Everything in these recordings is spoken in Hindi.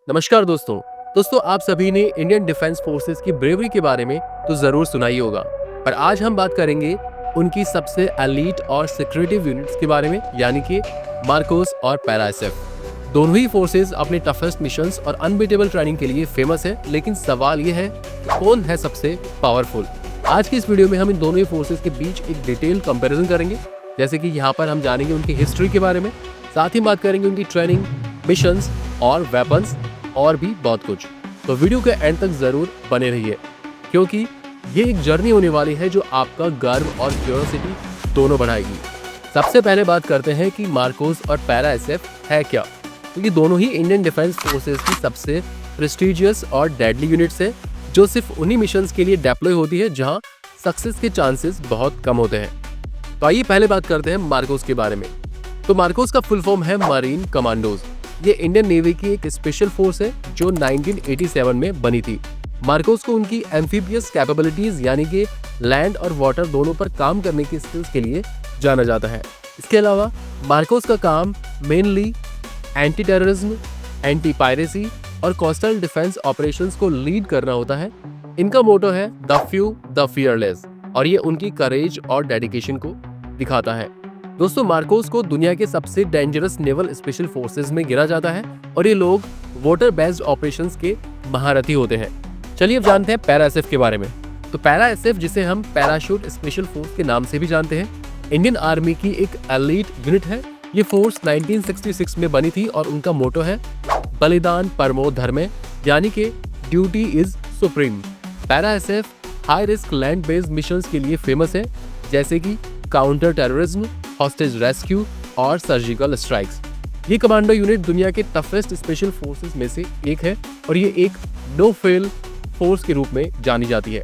नमस्कार दोस्तों आप सभी ने इंडियन डिफेंस फोर्सेस की ब्रेवरी के बारे में तो जरूर सुना ही होगा। पर आज हम बात करेंगे उनकी सबसे एलीट और सिक्योरिटिव यूनिट्स के बारे में, यानी कि मार्कोस और पैरा एसएफ। दोनों ही फोर्सेस अपने टफेस्ट मिशंस और अनबीटेबल ट्रेनिंग के लिए फेमस है, लेकिन सवाल ये है कि कौन है सबसे पावरफुल। आज की इस वीडियो में हम इन दोनों ही फोर्सेस के बीच एक डिटेल कंपैरिजन करेंगे, जैसे कि यहाँ पर हम जानेंगे उनकी हिस्ट्री के बारे में, साथ ही बात करेंगे उनकी ट्रेनिंग, मिशंस और वेपन्स और भी बहुत कुछ। तो वीडियो के एंड तक जरूर बने रहिए, क्योंकि ये एक जर्नी होने वाली है जो आपका गर्व और क्यूरियोसिटी दोनों बढ़ाएगी। सबसे पहले बात करते हैं कि मार्कोस और पैरा एसएफ है क्या। तो ये दोनों ही इंडियन डिफेंस फोर्सेस की सबसे प्रेस्टिजियस और डेडली यूनिट्स है, जो सिर्फ उन्हीं मिशंस के लिए डिप्लॉय होती है जहां सक्सेस के चांसेस बहुत कम होते हैं। तो आइए पहले बात करते हैं मार्कोस के बारे में। तो मार्कोस का फुल फॉर्म है मरीन कमांडोज। ये इंडियन नेवी की एक स्पेशल फोर्स है जो 1987 में बनी थी। मार्कोस को उनकी एम्फीबियस कैपेबिलिटीज, यानी कि लैंड और वाटर दोनों पर काम करने की स्किल्स के लिए जाना जाता है। इसके अलावा मार्कोस का काम mainly anti terrorism, anti piracy और कोस्टल डिफेंस ऑपरेशंस को लीड करना होता है। इनका मोटो है द फ्यू द फियरलेस, और ये उनकी करेज और डेडिकेशन को दिखाता है। दोस्तों, मार्कोस को दुनिया के सबसे डेंजरस नेवल स्पेशल फोर्सेस में गिना जाता है और ये लोग वाटर बेस्ड ऑपरेशंस के महारथी होते हैं। चलिए अब जानते हैं पैरा एसएफ के बारे में। तो पैरा एसएफ, जिसे हम पैराशूट स्पेशल फोर्स के नाम से भी जानते हैं, इंडियन आर्मी की एक एलीट यूनिट है। ये फोर्स 1966 में बनी थी और उनका मोटो है बलिदान परमो धर्मे, यानी कि duty is supreme. Para SF high risk land based missions के लिए फेमस है, जैसे कि काउंटर टेररिज्म, हॉस्टेज रेस्क्यू और सर्जिकल स्ट्राइक्स। ये कमांडो यूनिट दुनिया के टफेस्ट स्पेशल फोर्सेस में से एक है और ये एक नो फेल फोर्स के रूप में जानी जाती है।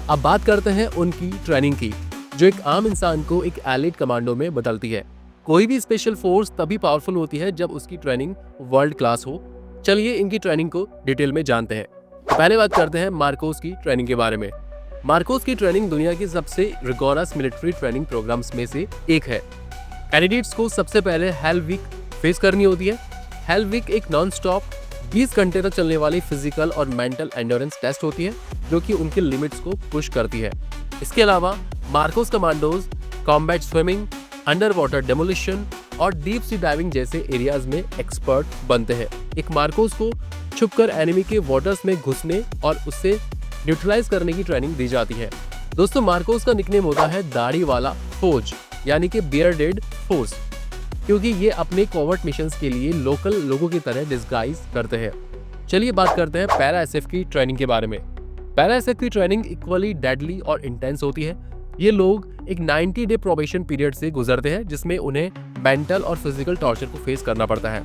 अब बात करते हैं उनकी ट्रेनिंग की, जो एक आम इंसान को एक एलीट कमांडो में बदलती है। कोई भी स्पेशल फोर्स तभी पावरफुल होती है जब उसकी ट्रेनिंग वर्ल्ड क्लास हो। चलिए इनकी ट्रेनिंग को डिटेल में जानते हैं। तो पहले बात करते हैं मार्कोस की ट्रेनिंग के बारे में। मार्कोस की ट्रेनिंग दुनिया की सबसे रिगोरस मिलिट्री ट्रेनिंग प्रोग्राम्स में से एक है। कैंडिडेट्स को सबसे पहले हेल वीक फेस करनी होती है। हेल वीक एक नॉन स्टॉप 20 घंटे तक चलने वाली फिजिकल और मेंटल एंड्योरेंस टेस्ट होती है, जो कि उनके लिमिट्स को पुश करती है। इसके अलावा Marcos commandos combat swimming, under water demolition और डीप सी डाइविंग जैसे एरियाज में एक्सपर्ट बनते हैं। एक मार्कोस को छुपकर एनिमी के वाटर्स में घुसने और उससे न्यूट्रलाइज करने की ट्रेनिंग दी जाती है। दोस्तों, मार्कोस का निकनेम होता है दाढ़ी वाला फौज, यानी कि बियर्डेड फोर्स, क्योंकि ये अपने कॉवर्ट मिशंस के लिए लोकल लोगों की तरह डिस्गाइज करते हैं। चलिए बात करते हैं पैरा एसएफ की ट्रेनिंग के बारे में। पैरा एसएफ की ट्रेनिंग इक्वली डेडली और इंटेंस होती है। ये लोग एक 90 डे प्रोबेशन पीरियड से गुजरते हैं, जिसमें उन्हें मेंटल और फिजिकल टॉर्चर को फेस करना पड़ता है।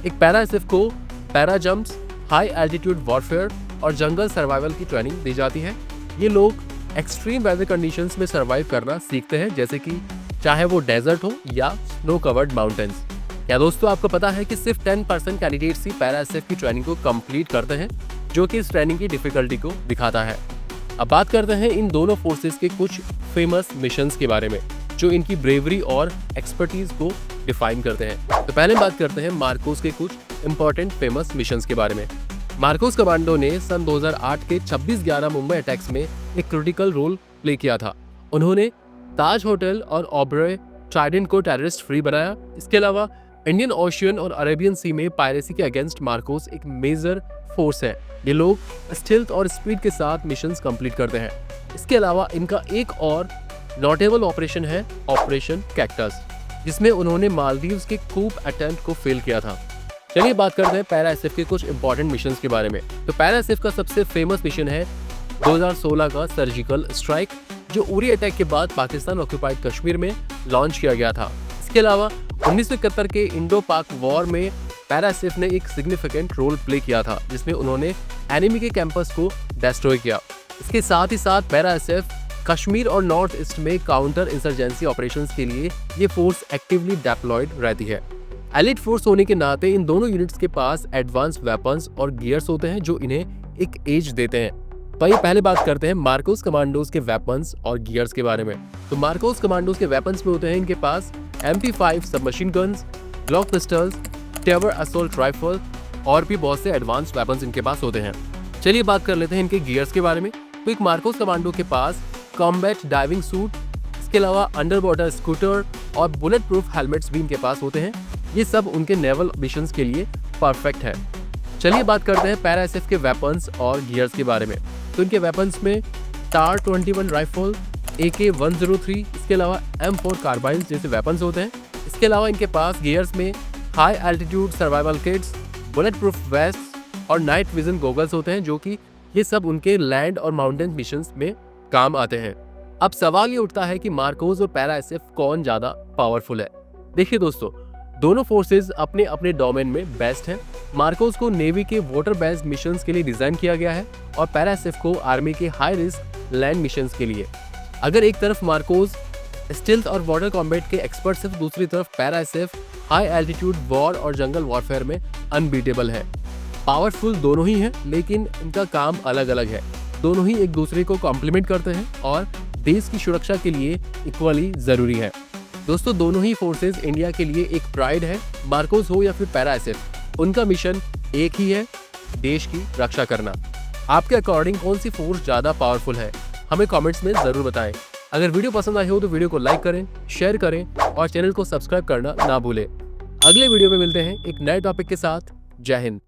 एक पैरा एसएफ को para jumps, high altitude warfare और जंगल सर्वाइवल की ट्रेनिंग दी जाती है। ये लोग एक्सट्रीम वेदर कंडीशंस में सर्वाइव करना सीखते हैं, जैसे कि चाहे वो डेजर्ट हो या स्नो कवर्ड माउंटेन्स। क्या दोस्तों, आपको पता है कि सिर्फ 10% कैंडिडेट्स ही पैरा एसएफ की ट्रेनिंग को कंप्लीट करते हैं, जो कि इस ट्रेनिंग की डिफिकल्टी को दिखाता है। अब बात करते हैं इन दोनों फोर्सेस के कुछ फेमस मिशंस के बारे में, जो इनकी ब्रेवरी और एक्सपर्टीज को डिफाइन करते हैं। तो पहले बात करते हैं मार्कोस के कुछ इंपॉर्टेंट फेमस मिशंस के बारे में। मार्कोस कमांडो ने सन 2008 के 26/11 मुंबई अटैक्स में एक क्रिटिकल रोल प्ले किया था। उन्होंने ताज होटल और ओबरॉय ट्राइडेंट को टेररिस्ट फ्री बनाया। इसके अलावा इंडियन ओशियन और अरेबियन सी में पायरेसी के अगेंस्ट मार्कोस एक मेजर फोर्स है। ये लोग स्टिल्थ और स्पीड के साथ मिशंस कंप्लीट करते हैं। इसके अलावा इनका एक और नोटेबल ऑपरेशन है ऑपरेशन कैक्टस, जिसमें उन्होंने मालदीव्स के कूप अटेम्प्ट को फेल किया था। चलिए बात करते हैं पैरा एसएफ के कुछ इंपॉर्टेंट मिशंस के बारे में। तो पैरा एसएफ का सबसे फेमस मिशन है 2016 का सर्जिकल स्ट्राइक, जो उरी अटैक के बाद पाकिस्तान ऑक्यूपाइड कश्मीर में लॉन्च किया गया था। इसके अलावा 1971 के इंडो पाक वॉर में पैरा एसएफ ने एक सिग्निफिकेंट रोल प्ले किया था, जिसमें उन्होंने एनिमी के कैंपस को डिस्ट्रॉय किया। इसके साथ ही साथ पैरा एसएफ कश्मीर और नॉर्थ ईस्ट में काउंटर इंसर्जेंसी ऑपरेशंस के लिए ये फोर्स एक्टिवली डिप्लॉयड रहती है। एलीट फोर्स होने के नाते इन दोनों यूनिट्स के पास एडवांस वेपन्स और गियर्स होते हैं, जो इन्हें एक एज देते हैं। तो आइए पहले बात करते हैं मार्कोस कमांडोज के वेपन्स और गियर्स के बारे में। तो मार्कोस कमांडोज के वेपन्स में होते हैं इनके पास MP5 submachine guns, Glock pistols, Tavor assault rifle और भी बहुत से एडवांस्ड वेपन्स इनके पास होते हैं। चलिए बात कर लेते हैं इनके गियर्स के बारे में। तो एक मार्कोस कमांडो के पास कॉम्बैट डाइविंग सूट, इसके अलावा अंडर वाटर स्कूटर और बुलेट प्रूफ हेलमेट्स भी इनके पास होते हैं। ये सब उनके नेवल मिशंस के लिए परफेक्ट है। चलिए बात करते हैं पैरा एसएफ के वेपन्स और गियर्स के बारे में। तो इनके वेपन्स में टार 21 राइफल, AK-103, इसके अलावा M4 कार्बाइन्स जैसे वेपन्स होते हैं। इसके अलावा इनके पास गियर्स में high altitude survival kits, bullet proof vest और नाइट विजन गॉगल्स होते हैं, जो कि ये सब उनके लैंड और माउंटेन मिशंस में काम आते हैं। अब सवाल ये उठता है कि मार्कोस और पैरा एसएफ कौन ज्यादा पावरफुल है। देखिए दोस्तों, दोनों फोर्सेस अपने अपने डोमेन में बेस्ट हैं। मार्कोस को नेवी के वाटर बेस्ड मिशंस के लिए डिजाइन किया गया है और पैरा एसएफ को आर्मी के हाई रिस्क लैंड मिशंस के लिए। अगर एक तरफ मार्कोस स्टिल्थ और वाटर कॉम्बैट के एक्सपर्ट है, दूसरी तरफ para SF high altitude war और जंगल वॉरफेयर में अनबीटेबल है। पावरफुल दोनों ही हैं, लेकिन इनका काम अलग अलग है। दोनों ही एक दूसरे को कॉम्प्लीमेंट करते हैं और देश की सुरक्षा के लिए इक्वली जरूरी है। दोस्तों, दोनों ही फोर्सेस इंडिया के लिए एक प्राइड है। मार्कोस हो या फिर पैरा एसएफ, उनका मिशन एक ही है, देश की रक्षा करना। आपके अकॉर्डिंग कौन सी फोर्स ज्यादा पावरफुल है, हमें कमेंट्स में जरूर बताएं। अगर वीडियो पसंद आई हो तो वीडियो को लाइक करें, शेयर करें और चैनल को सब्सक्राइब करना ना भूलें। अगले वीडियो में मिलते हैं एक नए टॉपिक के साथ। जय हिंद।